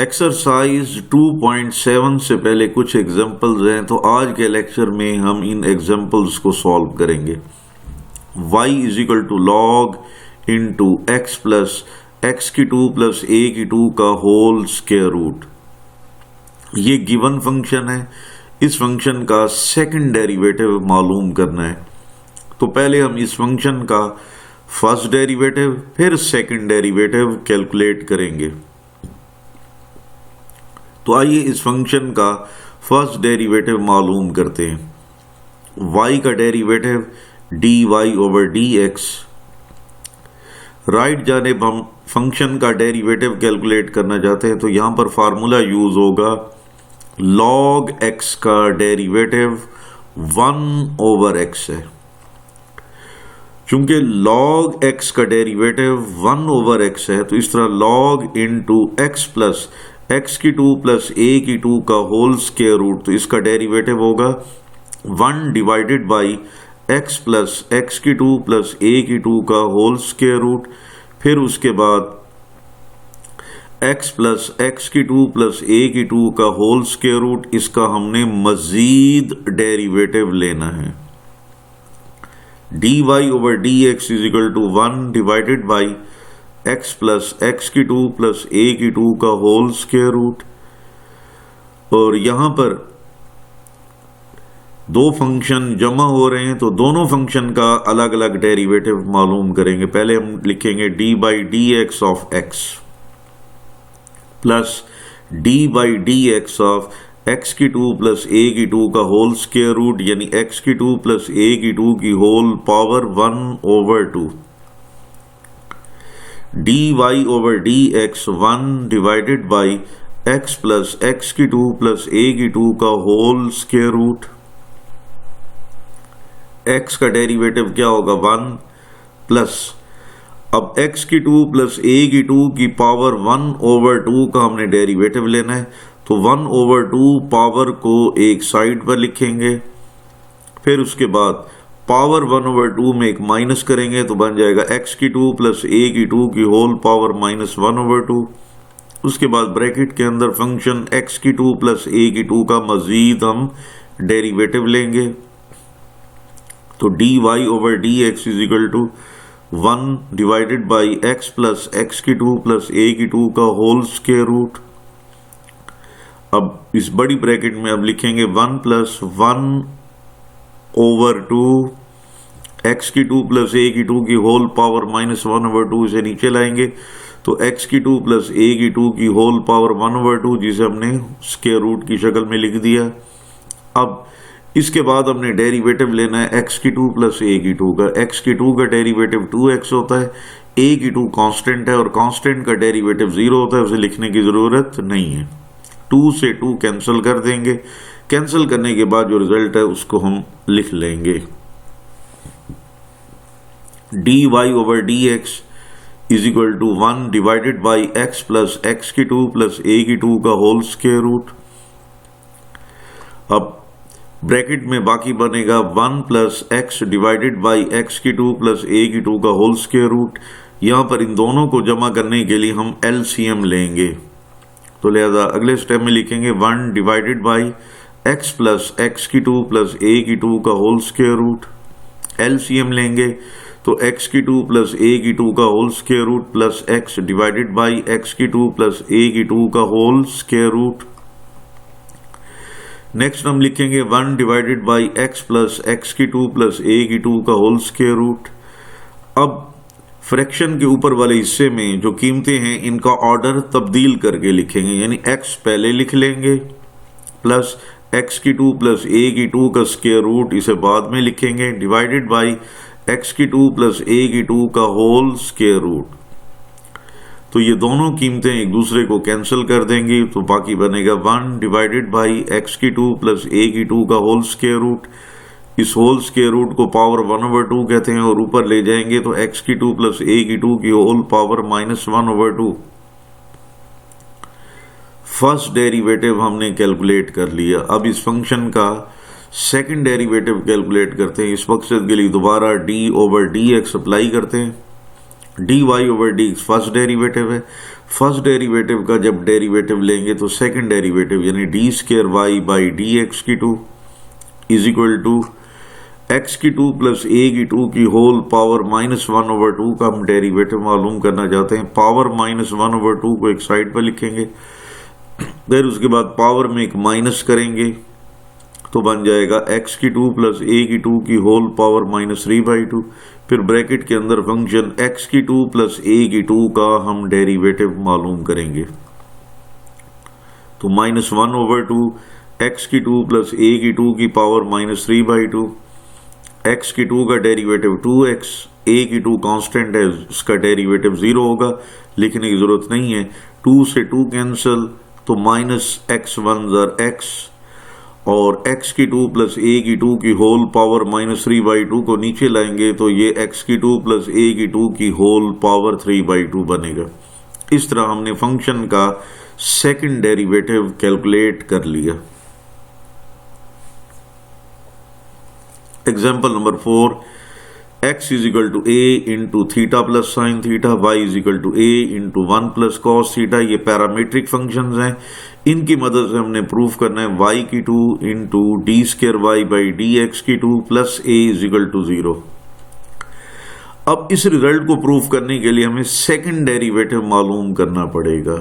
Exercise 2.7 से पहले कुछ एग्जाम्पल्स हैं, तो आज के लेक्चर में हम इन एग्जाम्पल्स को सॉल्व करेंगे। y is equal to log into x plus x की 2 प्लस ए की 2 का होल स्क्वायर रूट। ये गिवन फंक्शन है। इस फंक्शन का सेकंड डेरिवेटिव मालूम करना है, तो पहले हम इस फंक्शन का फर्स्ट डेरिवेटिव फिर सेकंड डेरिवेटिव कैलकुलेट करेंगे। तो आइए इस फंक्शन का फर्स्ट डेरिवेटिव मालूम करते हैं। y का derivative dy over dx। Right जानिब हम फंक्शन का डेरिवेटिव कैलकुलेट करना चाहते हैं, तो यहां पर फार्मूला यूज होगा log x का डेरिवेटिव 1 ओवर x है। चूंकि log x का डेरिवेटिव 1 ओवर x है, तो इस तरह log into x plus x की 2 प्लस ए की 2 का होल स्क्वायर रूट, तो इसका डेरिवेटिव होगा 1 divided by x plus x की 2 प्लस ए की 2 का होल स्क्वायर रूट। फिर उसके बाद एक्स प्लस एक्स की 2 प्लस ए की 2 का होल स्क्वायर रूट, इसका हमने मजीद डेरिवेटिव लेना है। dy over dx is equal to 1 divided by x plus x की 2 प्लस ए की 2 का होल स्क्वायर रूट। और यहां पर दो फंक्शन जमा हो रहे हैं, तो दोनों फंक्शन का अलग अलग डेरिवेटिव मालूम करेंगे। पहले हम लिखेंगे d by d x of x plus d by d x of x की 2 प्लस ए की 2 का होल स्क्वायर रूट, यानी एक्स की 2 प्लस ए की 2 की whole power 1 over 2। dy over dx 1 divided by x plus x की 2 plus a की 2 का होल स्क्वायर रूट। x का डेरिवेटिव क्या होगा 1 प्लस, अब x की 2 प्लस ए की 2 की पावर 1 ओवर 2 का हमने डेरिवेटिव लेना है, तो 1 ओवर 2 पावर को एक साइड पर लिखेंगे। फिर उसके बाद पावर 1 ओवर 2 में एक माइनस करेंगे, तो बन जाएगा x की 2 प्लस ए की 2 की होल पावर माइनस 1 ओवर 2। उसके बाद ब्रैकेट के अंदर फंक्शन x की 2 प्लस ए की 2 का मजीद हम डेरिवेटिव लेंगे, तो dy over dx is equal to 1 divided by x plus x की 2 प्लस ए की 2 का होल स्क्वायर रूट। अब इस बड़ी ब्रैकेट में अब लिखेंगे 1 प्लस 1 ओवर 2 एक्स की 2 प्लस ए की 2 की होल पावर माइनस 1 ओवर 2, इसे नीचे लाएंगे तो एक्स की 2 प्लस ए की 2 की होल पावर 1 ओवर 2, जिसे हमने स्क्वायर रूट की शक्ल में लिख दिया। अब इसके बाद हमने डेरिवेटिव लेना है एक्स की 2 प्लस ए की 2 का। एक्स की 2 का डेरिवेटिव 2x होता है, ए की 2 कांस्टेंट है और कांस्टेंट का डेरिवेटिव 0 होता है, उसे लिखने की जरूरत नहीं है। 2 से 2 कैंसिल कर देंगे, कैंसिल करने के बाद जो रिजल्ट है उसको हम लिख लेंगे। dy over dx is equal to 1 divided by x plus x की 2 प्लस ए की 2 का होल स्क्वायर रूट। अब ब्रैकेट में बाकी बनेगा 1 plus x divided by x की 2 प्लस ए की 2 का होल स्क्वायर रूट। यहां पर इन दोनों को जमा करने के लिए हम LCM लेंगे, तो लिहाजा अगले स्टेप में लिखेंगे 1 divided by x plus x की 2 प्लस ए की 2 का होल स्क्वायर रूट। LCM लेंगे तो x की 2 प्लस ए की 2 का whole square root plus x divided by x की 2 प्लस ए की 2 का होल स्क्वायर रूट। नेक्स्ट हम लिखेंगे 1 divided by x plus x की 2 प्लस ए की 2 का होल स्क्वायर रूट। अब फ्रैक्शन के ऊपर वाले हिस्से में जो कीमतें हैं इनका ऑर्डर तब्दील करके लिखेंगे, यानी x पहले लिख लेंगे प्लस एक्स की 2 प्लस ए की 2 का स्क्वायर रूट, इसे बाद में लिखेंगे, डिवाइडेड बाई एक्स की 2 प्लस ए की 2 का होल स्क्वायर रूट। तो ये दोनों कीमतें एक दूसरे को कैंसिल कर देंगी, तो बाकी बनेगा 1 डिवाइडेड बाई एक्स की 2 प्लस ए की 2 का होल स्क्वायर रूट। इस होल स्क्वायर रूट को पावर 1 ओवर 2 कहते हैं, और ऊपर ले जाएंगे तो एक्स की 2 प्लस ए की 2 की whole power minus 1 over 2। First derivative हमने कैलकुलेट कर लिया। अब इस फंक्शन का सेकंड डेरिवेटिव कैलकुलेट करते हैं। इस मकसद के लिए दोबारा d over d x apply करते हैं। D y over d first derivative है, फर्स्ट डेरिवेटिव का जब डेरिवेटिव लेंगे तो सेकंड डेरिवेटिव यानी d square y by d x की 2 इज इक्वल टू एक्स की 2 प्लस ए की 2 की होल पावर -1/2 का हम डेरिवेटिव मालूम करना चाहते हैं। पावर -1/2 को एक साइड पर लिखेंगे, फिर उसके बाद पावर में एक माइनस करेंगे तो बन जाएगा एक्स की 2 प्लस ए की 2 की होल पावर -3/2। फिर ब्रैकेट के अंदर फंक्शन एक्स की 2 प्लस ए की 2 का हम डेरिवेटिव मालूम करेंगे। तो -1/2 एक्स की 2 प्लस ए की 2 की पावर -3/2, एक्स की 2 का डेरिवेटिव 2x, ए की 2 कांस्टेंट है, इसका डेरिवेटिव 0 होगा, लिखने की जरूरत नहीं है। 2 से 2 कैंसिल तो -x1 x, और x की 2 प्लस ए की 2 की होल पावर -3/2 को नीचे लाएंगे तो ये x की 2 प्लस ए की 2 की होल पावर 3/2 बनेगा। इस तरह हमने फंक्शन का सेकंड डेरिवेटिव कैलकुलेट कर लिया। Example number 4, x is equal to a into theta plus sine theta, y is equal to a into 1 plus cos theta. ये पैरामीट्रिक फंक्शंस हैं, इनकी मदद से हमने प्रूफ करना है y की 2 into d square y by d x की 2 plus a is equal to 0। अब इस रिजल्ट को प्रूफ करने के लिए हमें सेकंड डेरिवेटिव मालूम करना पड़ेगा।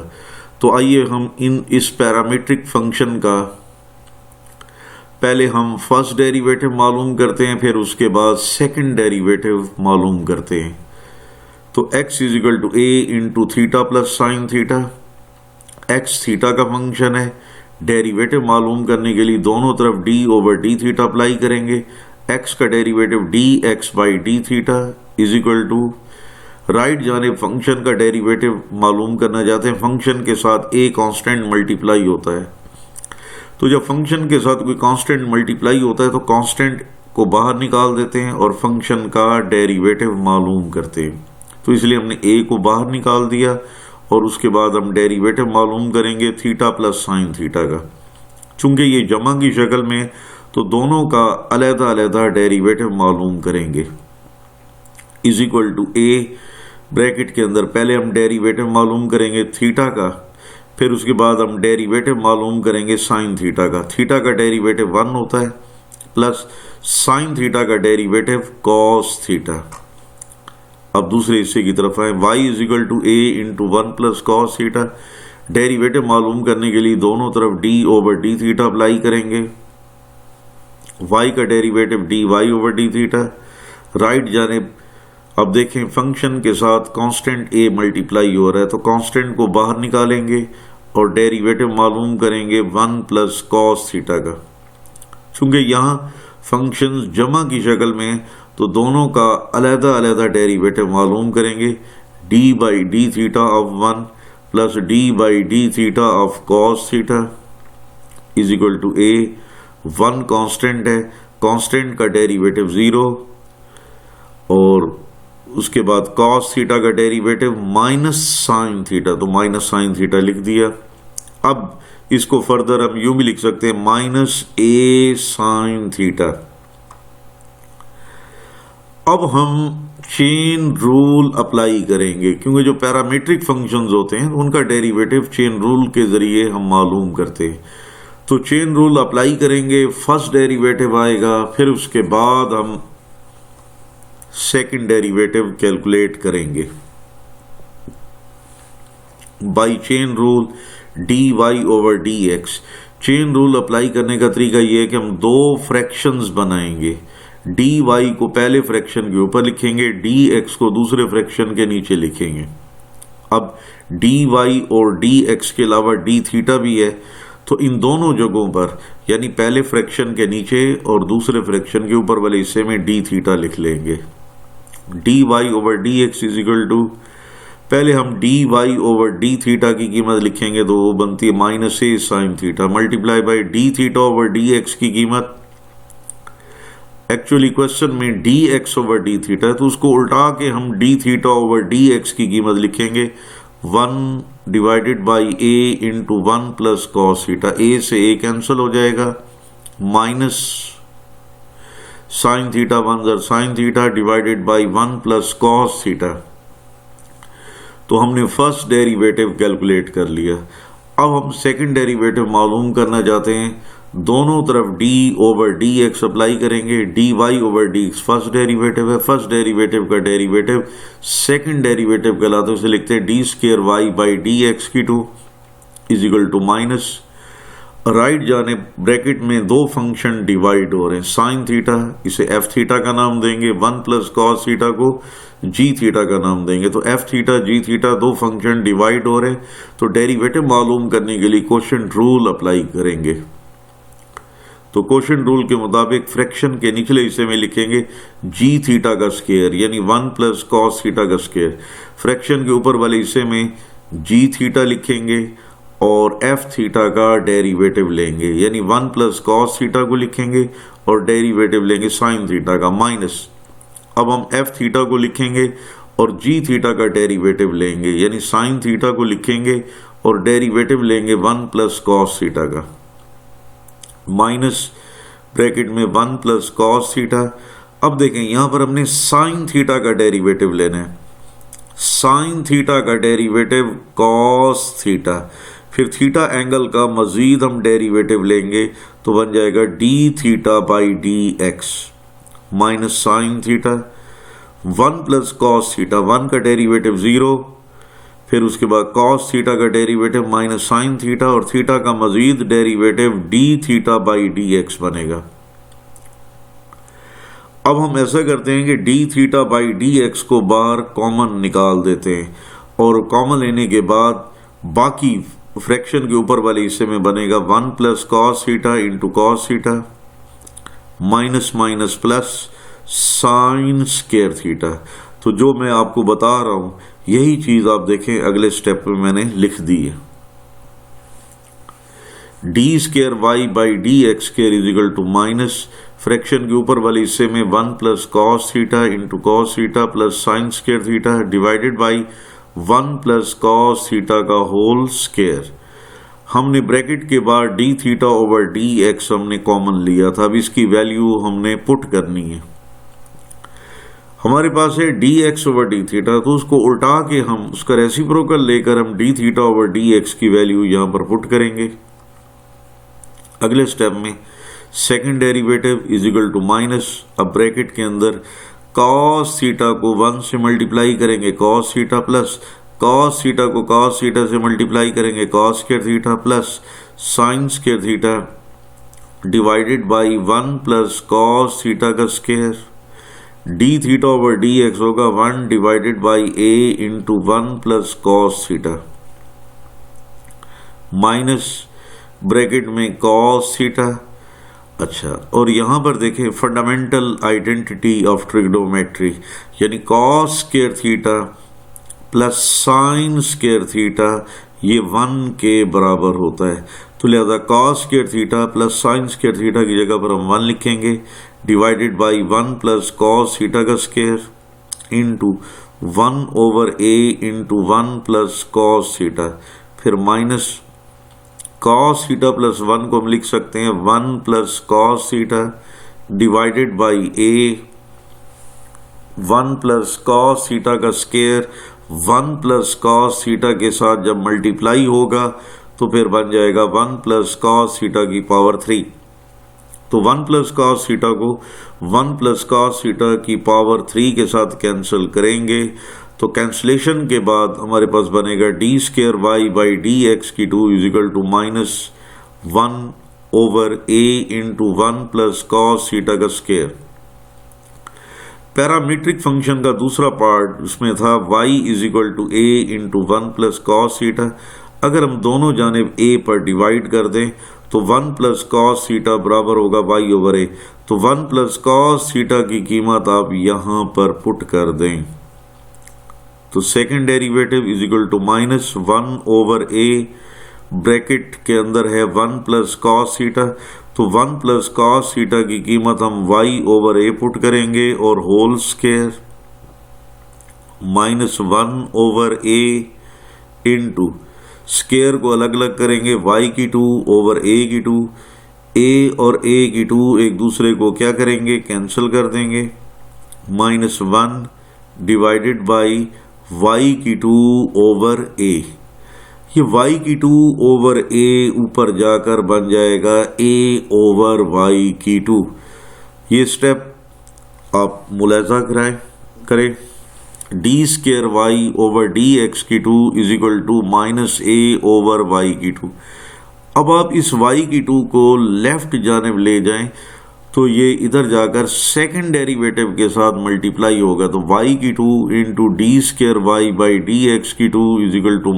तो आइए हम इस पैरामीट्रिक फंक्शन का पहले हम फर्स्ट डेरिवेटिव मालूम करते हैं, फिर उसके बाद सेकंड डेरिवेटिव मालूम करते हैं। तो x is equal to a into theta plus sine theta, x theta का फंक्शन है। डेरिवेटिव मालूम करने के लिए दोनों तरफ d over d theta apply करेंगे। x का derivative dx by d theta is equal to right जाने फंक्शन का डेरिवेटिव मालूम करना चाहते हैं। फंक्शन के साथ a कांस्टेंट मल्टीप्लाई होता है, तो जब फंक्शन के साथ कोई कांस्टेंट मल्टीप्लाई होता है तो कांस्टेंट को बाहर निकाल देते हैं और फंक्शन का डेरिवेटिव मालूम करते हैं। तो इसलिए हमने a को बाहर निकाल दिया और उसके बाद हम डेरिवेटिव मालूम करेंगे थीटा प्लस साइन थीटा का। चूंकि ये जमा की शक्ल में तो दोनों का अलग-अलग डेरिवेटिव मालूम करेंगे। Is equal to a bracket के अंदर पहले हम डेरिवेटिव मालूम करेंगे थीटा का, फिर उसके बाद हम डेरिवेटिव मालूम करेंगे साइन थीटा का। थीटा का डेरिवेटिव 1 होता है प्लस साइन थीटा का डेरिवेटिव कॉस थीटा। अब दूसरे हिस्से की तरफ आए, y is equal to a into 1 plus cos theta. Derivative मालूम करने के लिए दोनों तरफ d over d theta apply करेंगे। y का derivative dy over d theta. Right जानिब अब देखें फंक्शन के साथ कांस्टेंट a मल्टीप्लाई हो रहा है तो कांस्टेंट को बाहर निकालेंगे और डेरिवेटिव मालूम करेंगे 1 प्लस कॉस थीटा का। चूंकि यहाँ फंक्शंस जमा की शक्ल में तो दोनों का अलग-अलग डेरिवेटिव मालूम करेंगे। d by d theta of 1 plus d by d theta of cos theta is equal to a। 1 constant है, कांस्टेंट का डेरिवेटिव 0 और उसके बाद कॉस थीटा का डेरिवेटिव माइनस साइन थीटा, तो माइनस साइन थीटा लिख दिया। अब इसको फर्दर हम यूं भी लिख सकते हैं माइनस a साइन थीटा। अब हम चेन रूल अप्लाई करेंगे क्योंकि जो पैरामीट्रिक फंक्शंस होते हैं उनका डेरिवेटिव चेन रूल के जरिए हम मालूम करते हैं। तो चेन रूल अप्लाई करेंगे, फर्स्ट डेरिवेटिव आएगा, फिर उसके बाद हम सेकंड डेरिवेटिव कैलकुलेट करेंगे by chain rule dy over dx। Chain rule apply करने का तरीका यह है कि हम दो फ्रैक्शंस बनाएंगे। dy को पहले फ्रैक्शन के ऊपर लिखेंगे, dx को दूसरे फ्रैक्शन के नीचे लिखेंगे। अब dy और dx के अलावा d थीटा भी है, तो इन दोनों जगहों पर यानी पहले फ्रैक्शन के नीचे और दूसरे फ्रैक्शन के ऊपर वाले हिस्से में d थीटा लिख लेंगे। dy over dx is equal to पहले हम dy ओवर d थीटा की कीमत लिखेंगे तो वो बनती है minus a sine theta multiply by d theta over dx की कीमत। एक्चुअली क्वेश्चन में dx ओवर d थीटा है तो उसको उल्टा के हम d थीटा ओवर dx की कीमत लिखेंगे 1 divided by a into 1 plus cos theta. a से a कैंसिल हो जाएगा, minus sine theta 1 sine theta divided by 1 plus cos theta. तो हमने फर्स्ट डेरिवेटिव कैलकुलेट कर लिया। अब हम सेकंड डेरिवेटिव मालूम करना चाहते हैं। दोनों तरफ d over d x apply करेंगे। dy over d x first derivative है, फर्स्ट डेरिवेटिव का डेरिवेटिव सेकंड डेरिवेटिव कहलाता है, उसे लिखते हैं d square y by d x की two is equal to minus, right जाने ब्रैकेट में दो फंक्शन डिवाइड हो रहे हैं, साइन थीटा इसे एफ थीटा का नाम देंगे, 1 प्लस कॉस थीटा को जी थीटा का नाम देंगे। तो एफ थीटा जी थीटा दो फंक्शन डिवाइड हो रहे हैं, तो डेरिवेटिव मालूम करने के लिए कोशेंट रूल अप्लाई करेंगे। तो कोशेंट रूल के मुताबिक फ्रैक्शन के निचले हिस्से में लिखेंगे जी थीटा का स्क्वायर यानी 1 प्लस कॉस थीटा का स्क्वायर, फ्रैक्शन के ऊपर वाले हिस्से में जी थीटा लिखेंगे और एफ थीटा का डेरिवेटिव लेंगे यानी 1 प्लस कॉस थीटा को लिखेंगे और डेरिवेटिव लेंगे साइन थीटा का माइनस। अब हम एफ थीटा को लिखेंगे और जी थीटा का डेरिवेटिव लेंगे यानी साइन थीटा को लिखेंगे और डेरिवेटिव लेंगे 1 प्लस कॉस थीटा का माइनस ब्रैकेट में 1 प्लस कॉस थीटा। अब देखें यहां पर हमने साइन थीटा का डेरिवेटिव लेना है, साइन थीटा का डेरिवेटिव कॉस थीटा, फिर थीटा एंगल का मजीद हम डेरिवेटिव लेंगे तो बन जाएगा d theta by d x minus sine theta, 1 plus cos theta, 1 का डेरिवेटिव 0, फिर उसके बाद कॉस थीटा का डेरिवेटिव माइनस साइन थीटा और थीटा का मजीद derivative d theta by d x बनेगा। अब हम ऐसा करते हैं कि d theta by d x को बाहर कॉमन निकाल देते हैं और कॉमन लेने के बाद बाकी फ्रैक्शन के ऊपर वाले हिस्से में बनेगा 1 plus cos theta into cos theta minus minus plus sine square theta. तो जो मैं आपको बता रहा हूं यही चीज आप देखें अगले स्टेप में मैंने लिख दी है, d square y by d x square is equal to minus fraction के ऊपर वाले हिस्से में 1 plus cos theta into cos theta plus sine square theta divided by 1 plus cos theta का होल स्क्वायर। हमने ब्रैकेट के बाद d theta over d x हमने कॉमन लिया था, अब इसकी वैल्यू हमने पुट करनी है। हमारे पास है d x over d theta, तो उसको उल्टा के हम उसका रेसिप्रोकल लेकर हम d theta over d x की वैल्यू यहां पर पुट करेंगे। अगले स्टेप में second derivative is equal to minus, अब ब्रैकेट के अंदर कॉस थीटा को 1 से मल्टीप्लाई करेंगे cos theta plus cos theta को कॉस थीटा से मल्टीप्लाई करेंगे cos square theta plus sine square theta divided by 1 plus cos theta का square. D theta over d x होगा 1 divided by A into 1 plus cos theta minus bracket में cos theta. अच्छा, और यहां पर देखें फंडामेंटल आइडेंटिटी ऑफ ट्रिग्नोमेट्री यानी cos square theta plus sine square theta ये 1 के बराबर होता है, तो लिहाजा cos square theta plus sine square theta की जगह पर हम 1 लिखेंगे divided by 1 plus cos theta का square into 1 over a into 1 plus cos theta, फिर माइनस कॉस थीटा प्लस 1 को हम लिख सकते हैं 1 plus cos theta divided by A 1 plus cos theta का स्क्वायर 1 प्लस कॉस थीटा के साथ जब मल्टीप्लाई होगा तो फिर बन जाएगा 1 प्लस कॉस थीटा की पावर 3। तो 1 प्लस कॉस थीटा को 1 प्लस कॉस थीटा की पावर 3 के साथ कैंसिल करेंगे, तो कैंसिलेशन के बाद हमारे पास बनेगा d square y by d x की 2 is equal to minus 1 over a into 1 plus cos theta का स्क्वायर। पैरामीट्रिक फंक्शन का दूसरा पार्ट उसमें था y is equal to a into 1 plus cos theta. अगर हम दोनों जानिब a पर डिवाइड कर दें तो 1 प्लस कॉस थीटा बराबर होगा y ओवर a, तो 1 प्लस कॉस थीटा की कीमत आप यहां पर पुट कर दें, तो second derivative is equal to minus 1 over a bracket के अंदर है 1 प्लस कॉस थीटा, तो 1 प्लस कॉस थीटा की कीमत हम y ओवर a पुट करेंगे और whole square minus 1 over a into square को अलग अलग करेंगे y की 2 ओवर a की 2, a और a की 2 एक दूसरे को क्या करेंगे कैंसिल कर देंगे, माइनस 1 डिवाइडेड बाई y की 2 ओवर a। ये y की 2 ओवर a ऊपर जाकर बन जाएगा a ओवर y की 2। ये स्टेप आप मुलाजा करें। D square y over d x की 2 is equal to minus a over y की 2। अब आप इस y की 2 को लेफ्ट जानिब ले जाएं तो ये इधर जाकर सेकंड डेरिवेटिव के साथ मल्टीप्लाई होगा, तो y की 2 into d square y by d x की 2 is equal to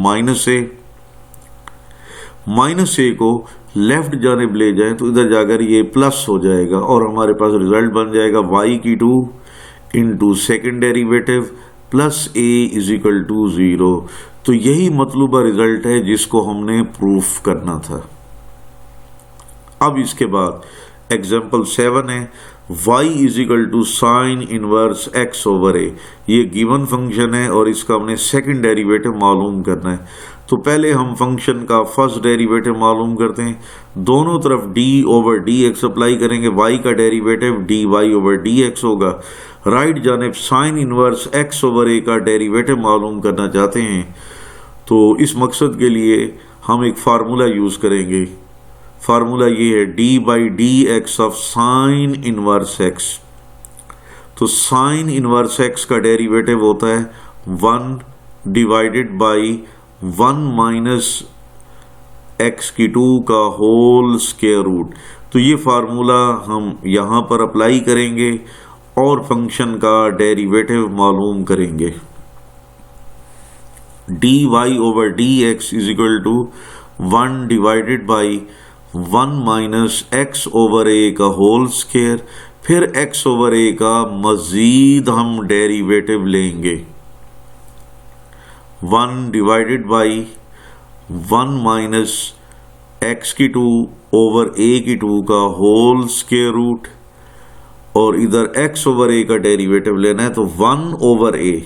minus a को लेफ्ट जानिब ले जाएं तो इधर जाकर ये प्लस हो जाएगा और हमारे पास रिजल्ट बन जाएगा y की 2 into second derivative plus a is equal to 0। तो यही मतलूबा रिजल्ट है जिसको हमने प्रूफ करना था। अब इसके बाद एग्जाम्पल 7 है y is equal to sine inverse x over a। ये गिवन फंक्शन है और इसका हमने सेकंड डेरिवेटिव मालूम करना है। तो पहले हम फंक्शन का फर्स्ट डेरिवेटिव मालूम करते हैं। दोनों तरफ d over d x apply करेंगे, y का derivative dy over d x होगा। राइट जानिब sign inverse x over a का डेरिवेटिव मालूम करना चाहते हैं, तो इस मकसद के लिए हम एक फार्मूला यूज करेंगे। फार्मूला ये है d by d x of sine inverse x। तो साइन इनवर्स x का डेरिवेटिव होता है 1 डिवाइडेड बाई 1 माइनस x की 2 का होल स्क्वायर रूट। तो ये फार्मूला हम यहाँ पर अप्लाई करेंगे और फंक्शन का डेरिवेटिव मालूम करेंगे। dy over d x is equal to 1 divided by 1 minus x over a का होल स्क्वायर, फिर x ओवर a का मजीद हम डेरिवेटिव लेंगे। 1 डिवाइडेड बाई 1 माइनस x की 2 ओवर a की 2 का होल स्क्वायर रूट, और इधर x ओवर a का डेरिवेटिव लेना है। तो 1 ओवर a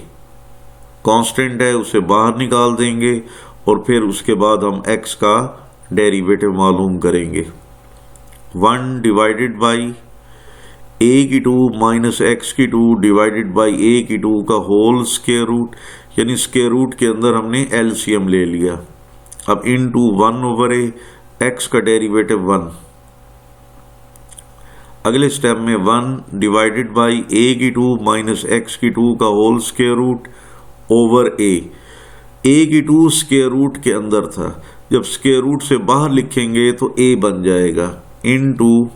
कांस्टेंट है, उसे बाहर निकाल देंगे और फिर उसके बाद हम x का डेरिवेटिव मालूम करेंगे। 1 डिवाइडेड बाई a की 2 माइनस x की 2 डिवाइडेड बाई a की 2 का होल स्क्वायर रूट, यानी स्क्वायर रूट के अंदर हमने एलसीएम ले लिया। अब इनटू 1 ओवर a, x का डेरिवेटिव 1। अगले स्टेप में 1 डिवाइडेड बाई a की 2 माइनस x की 2 का whole square root over a की 2 स्क्वायर रूट के अंदर था, जब स्क्वायर रूट से बाहर लिखेंगे तो a बन जाएगा इनटू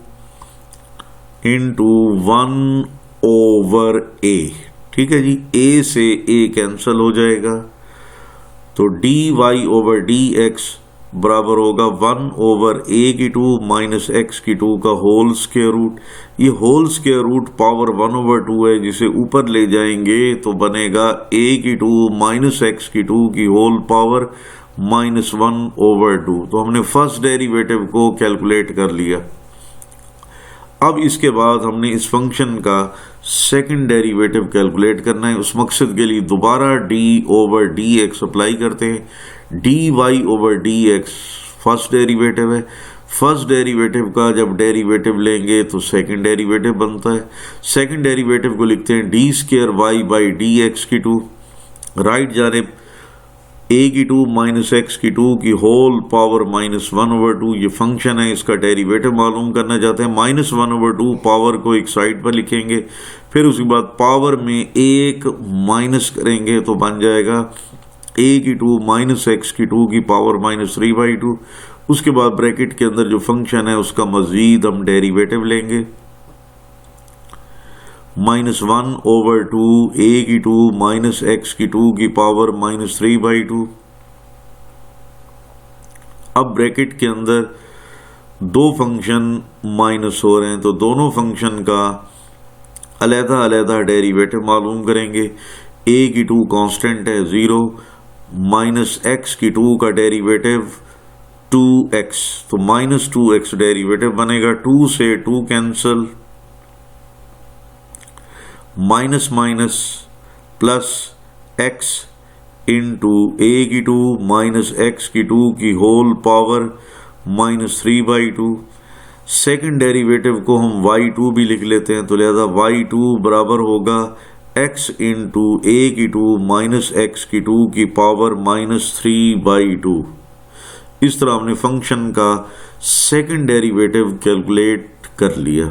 1 ओवर a। ठीक है जी, a से a कैंसिल हो जाएगा, तो dy ओवर डी एक्स बराबर होगा 1 ओवर a की 2 माइनस x की 2 का होल स्क्वायर रूट। ये whole square root power 1 over 2 है, जिसे ऊपर ले जाएंगे तो बनेगा a की 2 माइनस x की 2 की होल पावर माइनस 1 ओवर 2। तो हमने फर्स्ट डेरिवेटिव को कैलकुलेट कर लिया। अब इसके बाद हमने इस फंक्शन का सेकंड डेरिवेटिव कैलकुलेट करना है। उस मकसद के लिए दोबारा d over d x apply करते हैं। dy over d x first derivative है। फर्स्ट डेरिवेटिव का जब डेरिवेटिव लेंगे तो सेकंड डेरिवेटिव बनता है। सेकंड डेरिवेटिव को लिखते हैं d square y by d x की 2। राइट जानिब a की 2 माइनस x की 2 की होल पावर माइनस 1 ओवर 2। ये फंक्शन है, इसका डेरिवेटिव मालूम करना चाहते हैं। माइनस 1 ओवर 2 पावर को एक साइड पर लिखेंगे, फिर उसके बाद पावर में एक माइनस करेंगे तो बन जाएगा a की 2 माइनस x की 2 की पावर माइनस 3/2। उसके बाद ब्रैकेट के अंदर जो फंक्शन है उसका मजीद हम डेरिवेटिव लेंगे। माइनस 1 ओवर 2 a की 2 माइनस x की 2 की पावर माइनस 3/2। अब ब्रैकेट के अंदर दो फंक्शन माइनस हो रहे हैं, तो दोनों फंक्शन का अलहदा अलहदा डेरिवेटिव मालूम करेंगे। a की 2 कांस्टेंट है 0, माइनस x की 2 का डेरिवेटिव 2x, तो माइनस 2x डेरिवेटिव बनेगा। 2 से 2 cancel, minus minus plus x into a की 2 माइनस x की 2 की whole power minus 3/2। Second derivative को हम y2 भी लिख लेते हैं, तो लिहाजा y2 बराबर होगा x इंटू ए की 2 माइनस एक्स की 2 की पावर -3/2। इस तरह हमने फंक्शन का सेकंड डेरिवेटिव कैलकुलेट कर लिया।